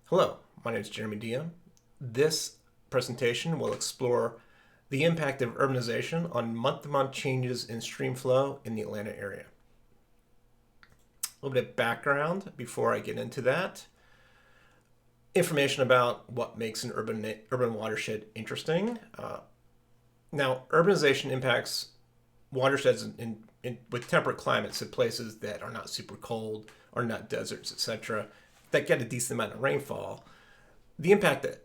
Hello, my name is Jeremy Dia. This presentation will explore the impact of urbanization on month-to-month changes in stream flow in the Atlanta area. A little bit of background before I get into that. Information about what makes an urban watershed interesting. Now, urbanization impacts watersheds with temperate climates in places that are not super cold or not deserts, etc., that get a decent amount of rainfall. The impact that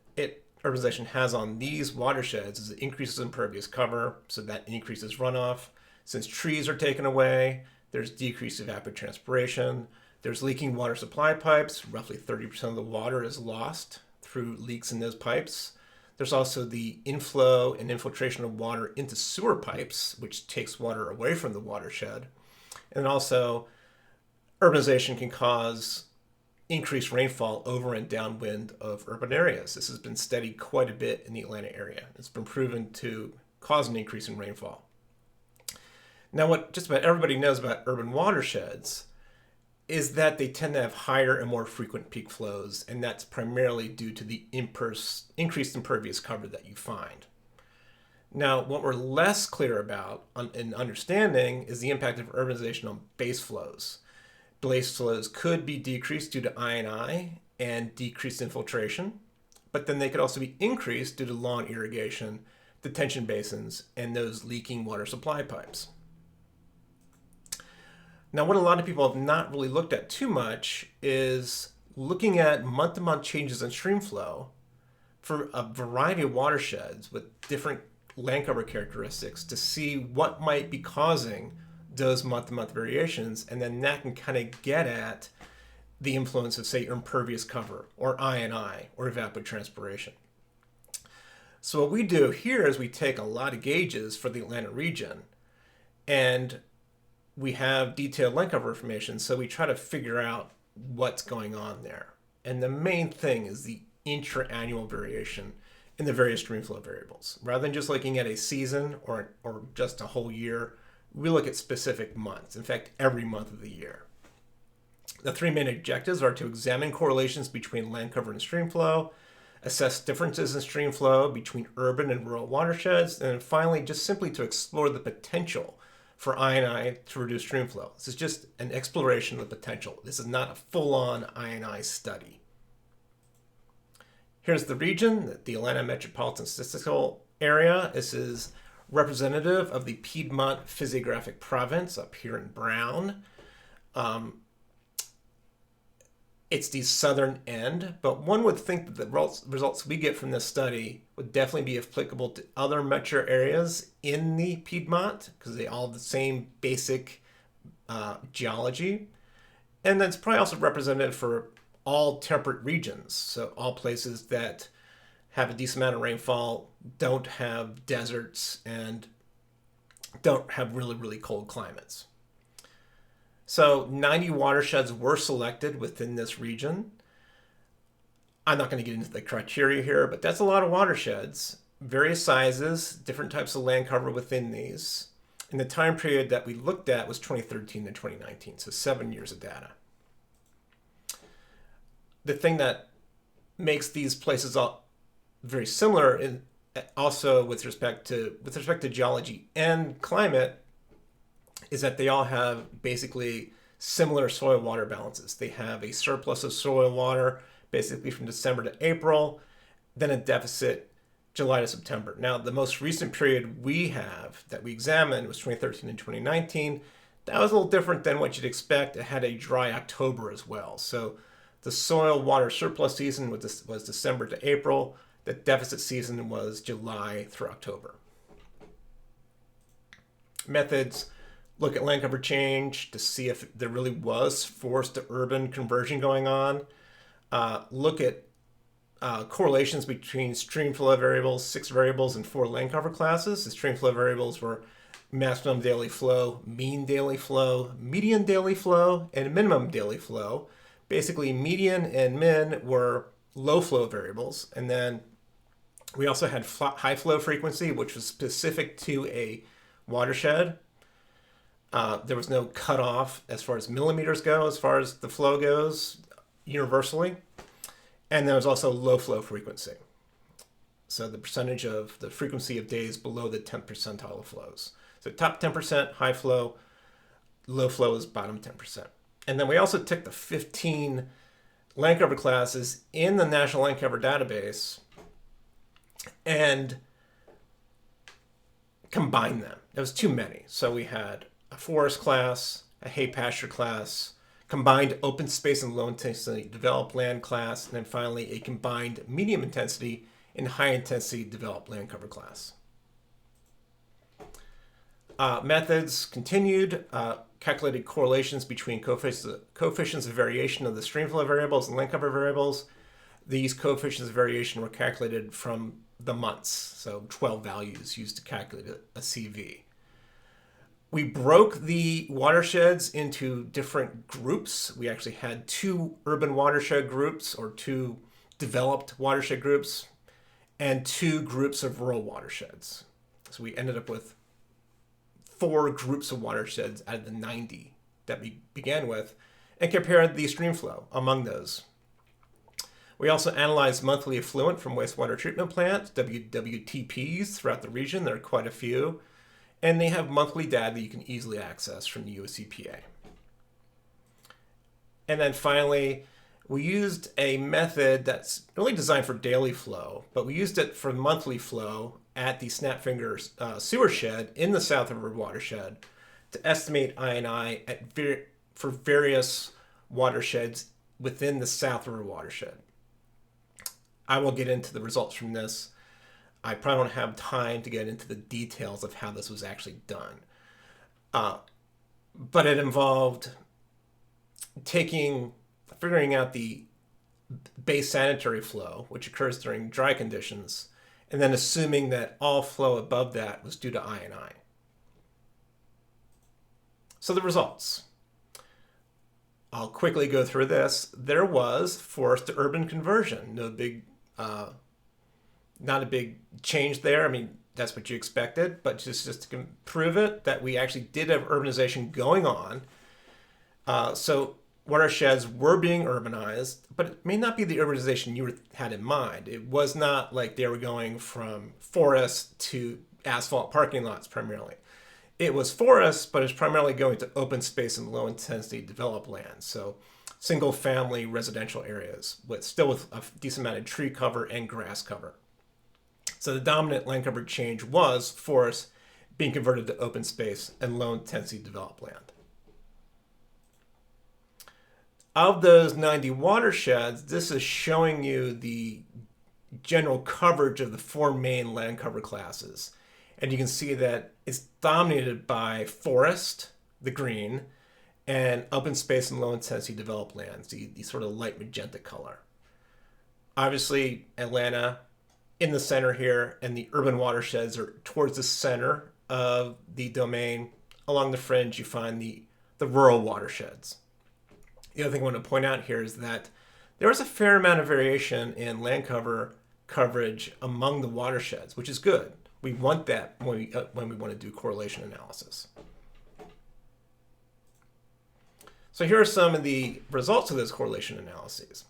urbanization has on these watersheds is it increases impervious cover, so that increases runoff. Since trees are taken away, there's decreased evapotranspiration. There's leaking water supply pipes. Roughly 30% of the water is lost through leaks in those pipes. There's also the inflow and infiltration of water into sewer pipes, which takes water away from the watershed. And also, urbanization can cause increased rainfall over and downwind of urban areas. This has been studied quite a bit in the Atlanta area. It's been proven to cause an increase in rainfall. Now, what just about everybody knows about urban watersheds is that they tend to have higher and more frequent peak flows, and that's primarily due to the increased impervious cover that you find. Now, what we're less clear about in understanding is the impact of urbanization on base flows. Base flows could be decreased due to I&I and decreased infiltration, but then they could also be increased due to lawn irrigation, detention basins, and those leaking water supply pipes. Now, what a lot of people have not really looked at too much is looking at month-to-month changes in stream flow for a variety of watersheds with different land cover characteristics to see what might be causing those month-to-month variations, and then that can kind of get at the influence of, say, impervious cover or I&I or evapotranspiration. So what we do here is we take a lot of gauges for the Atlanta region, and we have detailed land cover information, so we try to figure out what's going on there. And the main thing is the intra-annual variation in the various stream flow variables. Rather than just looking at a season or just a whole year, we look at specific months, in fact, every month of the year. The three main objectives are to examine correlations between land cover and stream flow, assess differences in stream flow between urban and rural watersheds, and finally, just simply to explore the potential for I&I to reduce stream flow. This is just an exploration of the potential. This is not a full-on I&I study. Here's the region, the Atlanta Metropolitan Statistical Area. This is representative of the Piedmont Physiographic Province up here in brown. It's the southern end, but one would think that the results we get from this study would definitely be applicable to other metro areas in the Piedmont because they all have the same basic geology. And that's probably also representative for all temperate regions, so all places that have a decent amount of rainfall, don't have deserts, and don't have really, really cold climates. So 90 watersheds were selected within this region. I'm not going to get into the criteria here, but that's a lot of watersheds, various sizes, different types of land cover within these. And the time period that we looked at was 2013 to 2019, so 7 years of data. The thing that makes these places all very similar, and also with respect to geology and climate, is that they all have basically similar soil water balances. They have a surplus of soil water basically from December to April, then a deficit July to September. Now, the most recent period we have that we examined was 2013 and 2019. That was a little different than what you'd expect. It had a dry October as well. So the soil water surplus season was December to April. The deficit season was July through October. Methods: look at land cover change to see if there really was forced to urban conversion going on. Look at correlations between stream flow variables, 6 variables, and 4 land cover classes. The stream flow variables were maximum daily flow, mean daily flow, median daily flow, and minimum daily flow. Basically, median and min were low flow variables, and then we also had high flow frequency, which was specific to a watershed. There was no cutoff as far as millimeters go, as far as the flow goes, universally. And there was also low flow frequency. So the percentage of the frequency of days below the 10th percentile of flows. So top 10%, high flow, low flow is bottom 10%. And then we also took the 15 land cover classes in the National Land Cover Database and combined them. It was too many. So we had a forest class, a hay pasture class, combined open space and low intensity developed land class, and then finally a combined medium intensity and high intensity developed land cover class. Methods continued, calculated correlations between coefficients of variation of the streamflow variables and land cover variables. These coefficients of variation were calculated from the months, so 12 values used to calculate a CV. We broke the watersheds into different groups. We actually had 2 urban watershed groups, or 2 developed watershed groups, and 2 groups of rural watersheds. So we ended up with 4 groups of watersheds out of the 90 that we began with, and compared the stream flow among those. We also analyzed monthly effluent from wastewater treatment plants, WWTPs, throughout the region. There are quite a few. And they have monthly data that you can easily access from the US EPA. And then finally, we used a method that's really designed for daily flow, but we used it for monthly flow at the Snapfinger sewer shed in the South River watershed to estimate INI for various watersheds within the South River watershed. I will get into the results from this. I probably don't have time to get into the details of how this was actually done. But it involved figuring out the base sanitary flow, which occurs during dry conditions, and then assuming that all flow above that was due to INI. So the results. I'll quickly go through this. There was forest to urban conversion. Not a big change there. I mean, that's what you expected, but just to prove it, that we actually did have urbanization going on. So watersheds were being urbanized, but it may not be the urbanization you had in mind. It was not like they were going from forest to asphalt parking lots primarily. It was forest, but it's primarily going to open space and low intensity developed land. So single family residential areas with a decent amount of tree cover and grass cover. So the dominant land cover change was forest being converted to open space and low intensity developed land. Of those 90 watersheds, this is showing you the general coverage of the 4 main land cover classes. And you can see that it's dominated by forest, the green, and open space and low intensity developed lands, the sort of light magenta color. Obviously, Atlanta in the center here, and the urban watersheds are towards the center of the domain. Along the fringe, you find the rural watersheds. The other thing I want to point out here is that there is a fair amount of variation in land coverage among the watersheds, which is good. We want that when we want to do correlation analysis. So here are some of the results of those correlation analyses.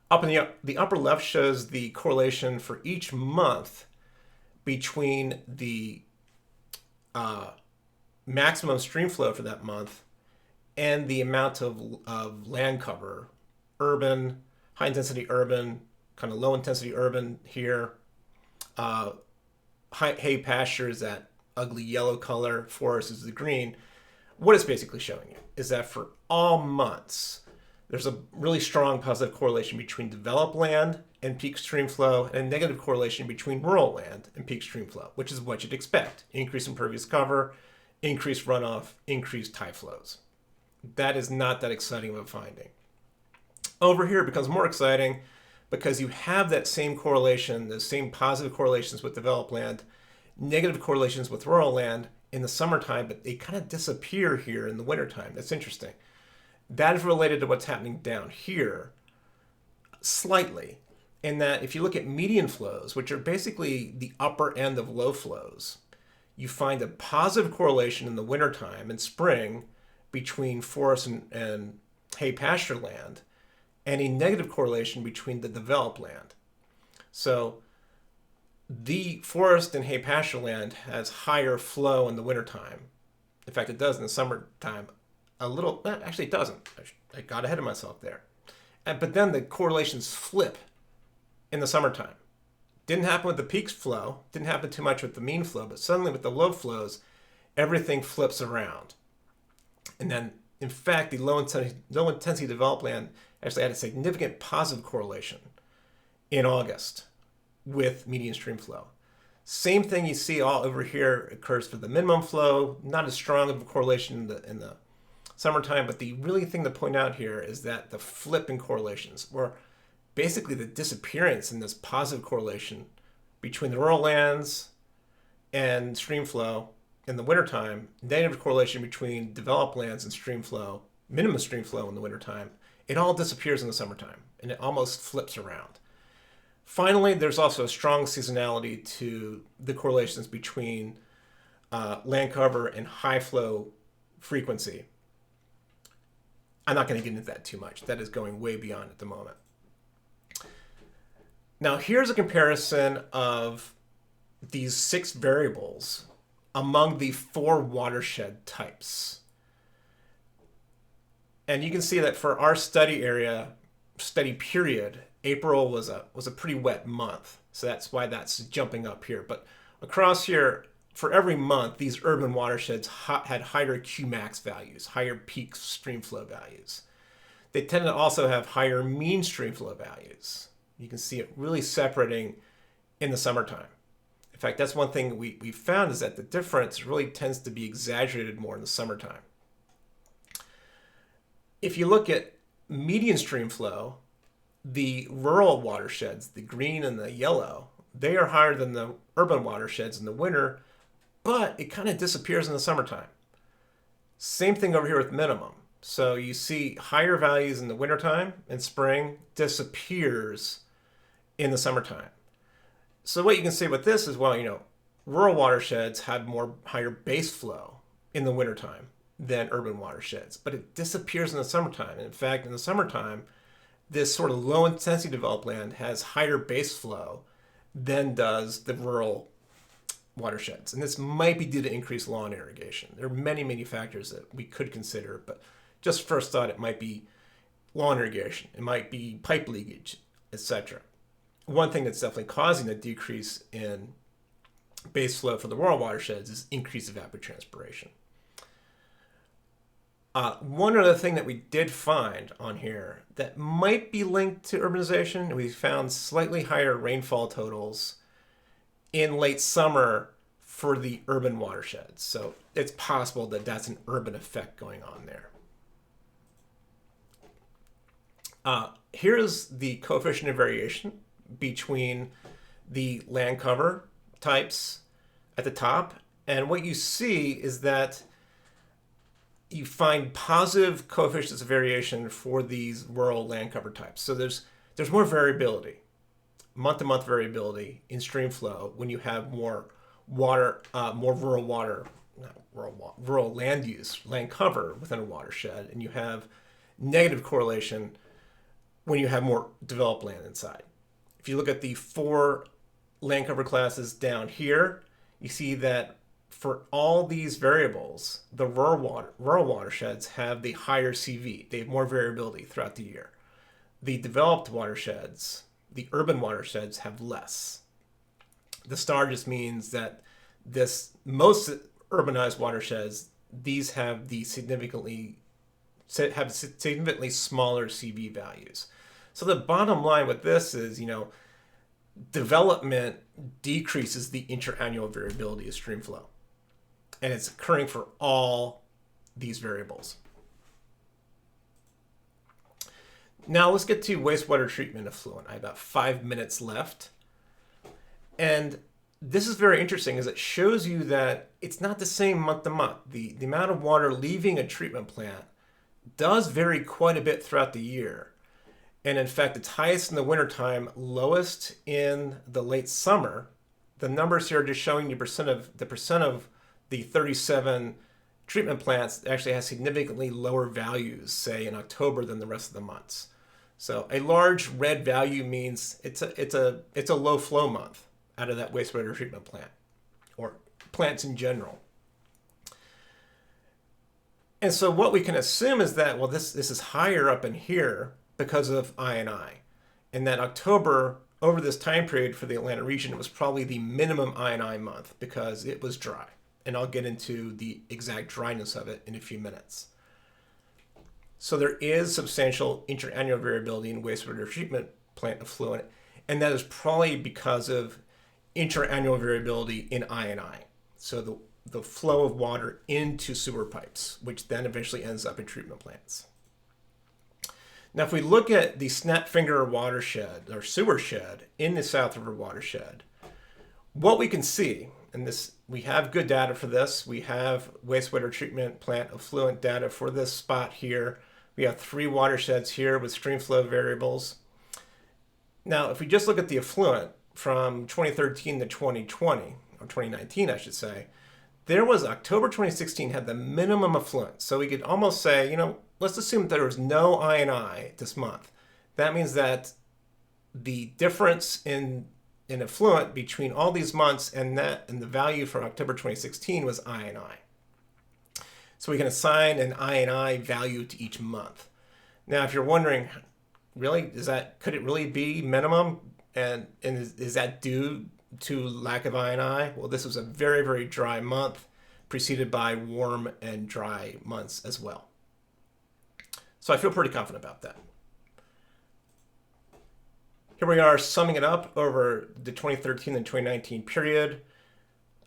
Up in the upper left shows the correlation for each month between the maximum stream flow for that month and the amount of land cover, urban, high intensity urban, kind of low intensity urban here, hay pasture is that ugly yellow color, forest is the green. What it's basically showing you is that for all months, there's a really strong positive correlation between developed land and peak stream flow, and a negative correlation between rural land and peak stream flow, which is what you'd expect. Increase impervious cover, increased runoff, increased tide flows. That is not that exciting of a finding. Over here it becomes more exciting because you have that same correlation, the same positive correlations with developed land, negative correlations with rural land in the summertime, but they kind of disappear here in the wintertime. That's interesting. That is related to what's happening down here slightly, in that if you look at median flows, which are basically the upper end of low flows, you find a positive correlation in the wintertime and spring between forest and hay pasture land, and a negative correlation between the developed land. So the forest and hay pasture land has higher flow in the wintertime. In fact, it does in the summertime a little. Actually, it doesn't. I got ahead of myself there. But then the correlations flip in the summertime. Didn't happen with the peak flow, didn't happen too much with the mean flow, but suddenly with the low flows, everything flips around. And then, in fact, the low intensity developed land actually had a significant positive correlation in August with median stream flow. Same thing you see all over here occurs for the minimum flow, not as strong of a correlation in the summertime, but the really thing to point out here is that the flip in correlations, or basically the disappearance in this positive correlation between the rural lands and stream flow in the wintertime, negative correlation between developed lands and stream flow, minimum stream flow in the wintertime, it all disappears in the summertime and it almost flips around. Finally, there's also a strong seasonality to the correlations between land cover and high flow frequency. I'm not going to get into that too much. That is going way beyond at the moment. Now, here's a comparison of these 6 variables among the 4 watershed types. And you can see that for our study period, April was a pretty wet month. So that's why that's jumping up here. But across here, for every month, these urban watersheds had higher Qmax values, higher peak stream flow values. They tend to also have higher mean stream flow values. You can see it really separating in the summertime. In fact, that's one thing we found is that the difference really tends to be exaggerated more in the summertime. If you look at median stream flow, the rural watersheds, the green and the yellow, they are higher than the urban watersheds in the winter, but it kind of disappears in the summertime. Same thing over here with minimum. So you see higher values in the wintertime and spring, disappears in the summertime. So what you can say with this is, well, rural watersheds had higher base flow in the wintertime than urban watersheds, but it disappears in the summertime. And in fact, in the summertime, this sort of low intensity developed land has higher base flow than does the rural watersheds. And this might be due to increased lawn irrigation. There are many, many factors that we could consider, but just first thought it might be lawn irrigation, it might be pipe leakage, etc. One thing that's definitely causing a decrease in base flow for the rural watersheds is increased evapotranspiration. One other thing that we did find on here that might be linked to urbanization, we found slightly higher rainfall totals in late summer for the urban watersheds. So it's possible that that's an urban effect going on there. Here's the coefficient of variation between the land cover types at the top. And what you see is that you find positive coefficients of variation for these rural land cover types. So there's more variability, month-to-month variability in stream flow when you have more rural land use, land cover within a watershed, and you have negative correlation when you have more developed land inside. If you look at the 4 land cover classes down here, you see that for all these variables, the rural watersheds have the higher CV. They have more variability throughout the year. The developed watersheds, the urban watersheds, have less. The star just means that most urbanized watersheds, these have significantly smaller CV values. So the bottom line with this is, development decreases the interannual variability of stream flow. And it's occurring for all these variables. Now let's get to wastewater treatment effluent. I have about 5 minutes left. And this is very interesting as it shows you that it's not the same month to month. The amount of water leaving a treatment plant does vary quite a bit throughout the year. And in fact, it's highest in the wintertime, lowest in the late summer. The numbers here are just showing you the percent of the 37 treatment plants actually has significantly lower values, say in October, than the rest of the months. So a large red value means it's a low flow month out of that wastewater treatment plant or plants in general. And so what we can assume is that, well, this is higher up in here because of I&I. And that October, over this time period for the Atlanta region, it was probably the minimum I&I month because it was dry. And I'll get into the exact dryness of it in a few minutes. So there is substantial interannual variability in wastewater treatment plant effluent, and that is probably because of interannual variability in I&I. So the flow of water into sewer pipes, which then eventually ends up in treatment plants. Now, if we look at the Snapfinger watershed or sewer shed in the South River watershed, what we can see, and this we have good data for this. We have wastewater treatment plant effluent data for this spot here. We have 3 watersheds here with stream flow variables. Now, if we just look at the effluent from 2013 to 2020, or 2019, I should say, there was October 2016 had the minimum effluent. So we could almost say, let's assume there was no I&I this month. That means that the difference in effluent between all these months and the value for October 2016 was I&I. So we can assign an I&I value to each month. Now, if you're wondering, really, could it really be minimum? And is that due to lack of I&I? Well, this was a very, very dry month preceded by warm and dry months as well. So I feel pretty confident about that. Here we are summing it up over the 2013 and 2019 period.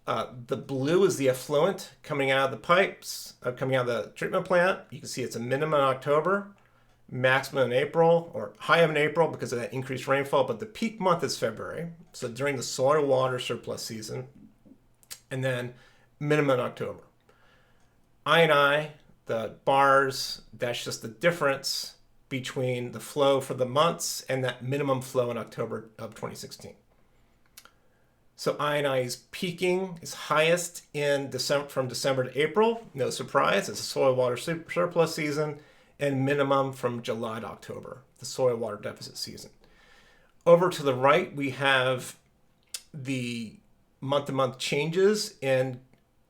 The blue is the effluent coming out of the pipes, coming out of the treatment plant. You can see it's a minimum in October, maximum in April, or high in April because of that increased rainfall, but the peak month is February, so during the soil water surplus season, and then minimum in October. I&I, the bars, that's just the difference between the flow for the months and that minimum flow in October of 2016. So I&I is peaking, is highest in December, from December to April. No surprise, it's a soil water surplus season, and minimum from July to October, the soil water deficit season. Over to the right, we have the month-to-month changes in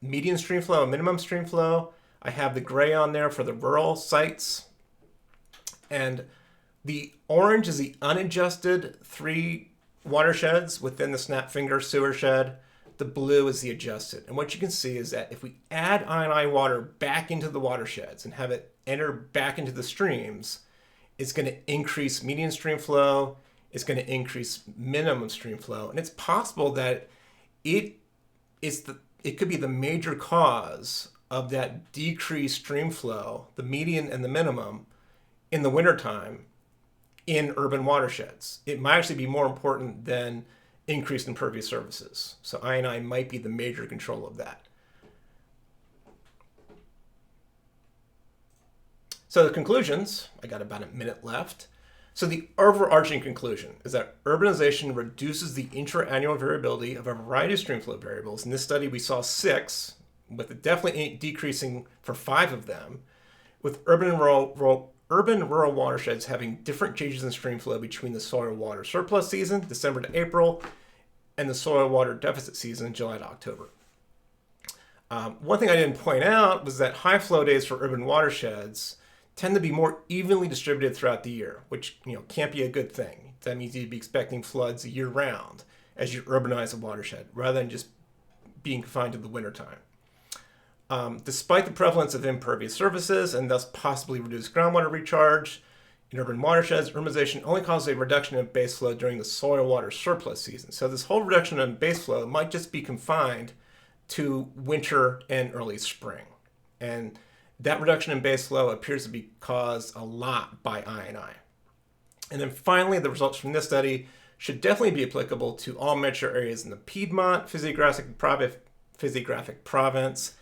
median stream flow and minimum stream flow. I have the gray on there for the rural sites. And the orange is the unadjusted 3 watersheds within the Snapfinger sewer shed. The blue is the adjusted. And what you can see is that if we add I&I water back into the watersheds and have it enter back into the streams, it's going to increase median stream flow, it's going to increase minimum stream flow. And it's possible that it could be the major cause of that decreased stream flow, the median and the minimum, in the wintertime in urban watersheds. It might actually be more important than increased impervious surfaces. So I&I might be the major control of that. So the conclusions, I got about a minute left. So the overarching conclusion is that urbanization reduces the intra-annual variability of a variety of streamflow variables. In this study, we saw 6, with it definitely decreasing for 5 of them, with urban and rural watersheds having different changes in streamflow between the soil water surplus season, December to April, and the soil water deficit season, July to October. One thing I didn't point out was that high flow days for urban watersheds tend to be more evenly distributed throughout the year, which can't be a good thing. That means you'd be expecting floods year-round as you urbanize a watershed, rather than just being confined to the wintertime. Despite the prevalence of impervious surfaces and thus possibly reduced groundwater recharge in urban watersheds, urbanization only causes a reduction in base flow during the soil water surplus season. So this whole reduction in base flow might just be confined to winter and early spring. And that reduction in base flow appears to be caused a lot by I&I. And then finally, the results from this study should definitely be applicable to all metro areas in the Piedmont physiographic province,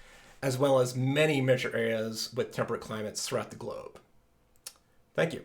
as well as many metro areas with temperate climates throughout the globe. Thank you.